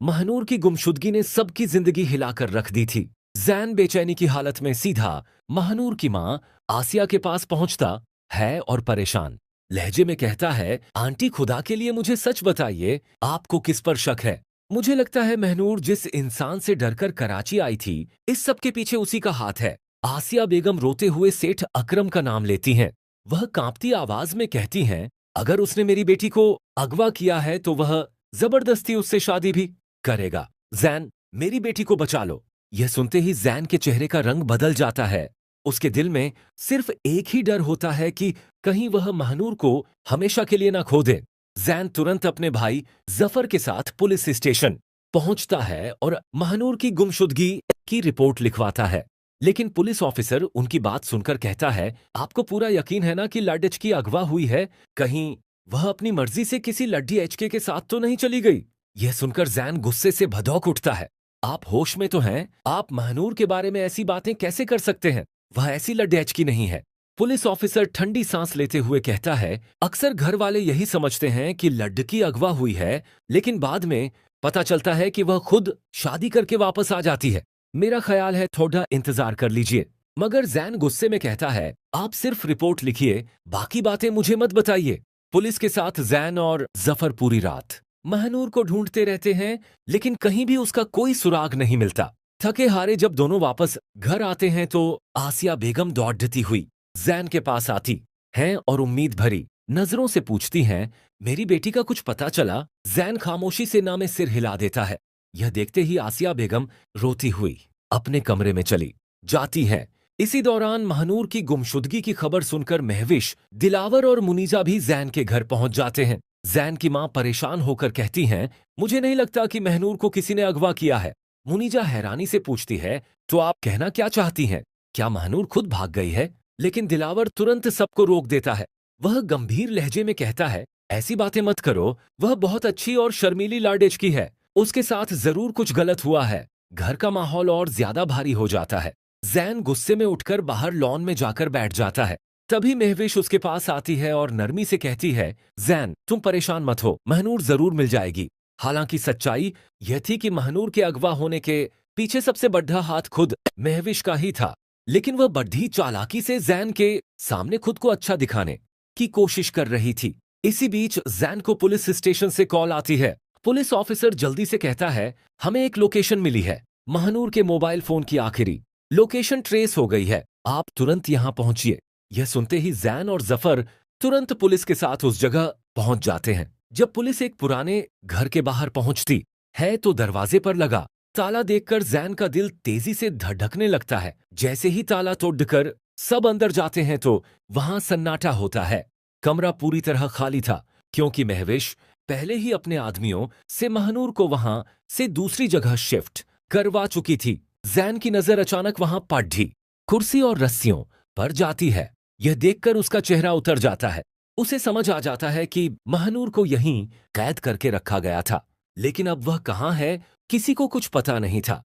महनूर की गुमशुदगी ने सबकी जिंदगी हिलाकर रख दी थी। जैन बेचैनी की हालत में सीधा महनूर की माँ आसिया के पास पहुंचता है और परेशान लहजे में कहता है, आंटी खुदा के लिए मुझे सच बताइए, आपको किस पर शक है? मुझे लगता है महनूर जिस इंसान से डरकर कराची आई थी, इस सब के पीछे उसी का हाथ है। आसिया बेगम रोते हुए सेठ अकरम का नाम लेती हैं। वह कांपती आवाज में कहती हैं, अगर उसने मेरी बेटी को अगवा किया है तो वह जबरदस्ती उससे शादी भी करेगा। जैन, मेरी बेटी को बचा लो। यह सुनते ही जैन के चेहरे का रंग बदल जाता है। उसके दिल में सिर्फ एक ही डर होता है कि कहीं वह महनूर को हमेशा के लिए ना खो दे। जैन तुरंत अपने भाई जफर के साथ पुलिस स्टेशन पहुंचता है और महनूर की गुमशुदगी की रिपोर्ट लिखवाता है। लेकिन पुलिस ऑफिसर उनकी बात सुनकर कहता है, आपको पूरा यकीन है ना कि लाडेच की अगवा हुई है? कहीं वह अपनी मर्जी से किसी लड्डी एचके के साथ तो नहीं चली गई? यह सुनकर जैन गुस्से से भड़क उठता है। आप होश में तो हैं? आप महनूर के बारे में ऐसी बातें कैसे कर सकते हैं? वह ऐसी लड्डेच की नहीं है। पुलिस ऑफिसर ठंडी सांस लेते हुए कहता है, अक्सर घर वाले यही समझते हैं कि लड़की अगवा हुई है, लेकिन बाद में पता चलता है कि वह खुद शादी करके वापस आ जाती है। मेरा ख्याल है थोड़ा इंतजार कर लीजिए। मगर जैन गुस्से में कहता है, आप सिर्फ रिपोर्ट लिखिए, बाकी बातें मुझे मत बताइए। पुलिस के साथ जैन और जफर पूरी रात महनूर को ढूंढते रहते हैं, लेकिन कहीं भी उसका कोई सुराग नहीं मिलता। थके हारे जब दोनों वापस घर आते हैं तो आसिया बेगम दौड़ती हुई जैन के पास आती हैं और उम्मीद भरी नजरों से पूछती हैं, मेरी बेटी का कुछ पता चला? जैन खामोशी से ना में सिर हिला देता है। यह देखते ही आसिया बेगम रोती हुई अपने कमरे में चली जाती है। इसी दौरान महनूर की गुमशुदगी की खबर सुनकर महविश, दिलावर और मुनीजा भी जैन के घर पहुंच जाते हैं। जैन की मां परेशान होकर कहती हैं, मुझे नहीं लगता कि महनूर को किसी ने अगवा किया है। मुनीजा हैरानी से पूछती है, तो आप कहना क्या चाहती हैं? क्या महनूर खुद भाग गई है? लेकिन दिलावर तुरंत सबको रोक देता है। वह गंभीर लहजे में कहता है, ऐसी बातें मत करो, वह बहुत अच्छी और शर्मीली लाडेज की है। उसके साथ जरूर कुछ गलत हुआ है। घर का माहौल और ज्यादा भारी हो जाता है। जैन गुस्से में उठकर बाहर लॉन में जाकर बैठ जाता है। तभी महविश उसके पास आती है और नरमी से कहती है, जैन तुम परेशान मत हो, महनूर जरूर मिल जाएगी। हालांकि सच्चाई यह थी कि महनूर के अगवा होने के पीछे सबसे बड़ा हाथ खुद महविश का ही था। लेकिन वह बड़ी चालाकी से जैन के सामने खुद को अच्छा दिखाने की कोशिश कर रही थी। इसी बीच जैन को पुलिस स्टेशन से कॉल आती है। पुलिस ऑफिसर जल्दी से कहता है, हमें एक लोकेशन मिली है। महनूर के मोबाइल फोन की आखिरी लोकेशन ट्रेस हो गई है, आप तुरंत यहां पहुंचिए। यह सुनते ही जैन और जफर तुरंत पुलिस के साथ उस जगह पहुंच जाते हैं। जब पुलिस एक पुराने घर के बाहर पहुंचती है तो दरवाजे पर लगा ताला देखकर जैन का दिल तेजी से धड़कने लगता है। जैसे ही ताला तोड़कर सब अंदर जाते हैं तो वहां सन्नाटा होता है। कमरा पूरी तरह खाली था, क्योंकि महविश पहले ही अपने आदमियों से महनूर को वहां से दूसरी जगह शिफ्ट करवा चुकी थी। जैन की नजर अचानक वहां पड़ी कुर्सी और रस्सियों पर जाती है। यह देखकर उसका चेहरा उतर जाता है। उसे समझ आ जाता है कि महनूर को यहीं कैद करके रखा गया था, लेकिन अब वह कहाँ है किसी को कुछ पता नहीं था।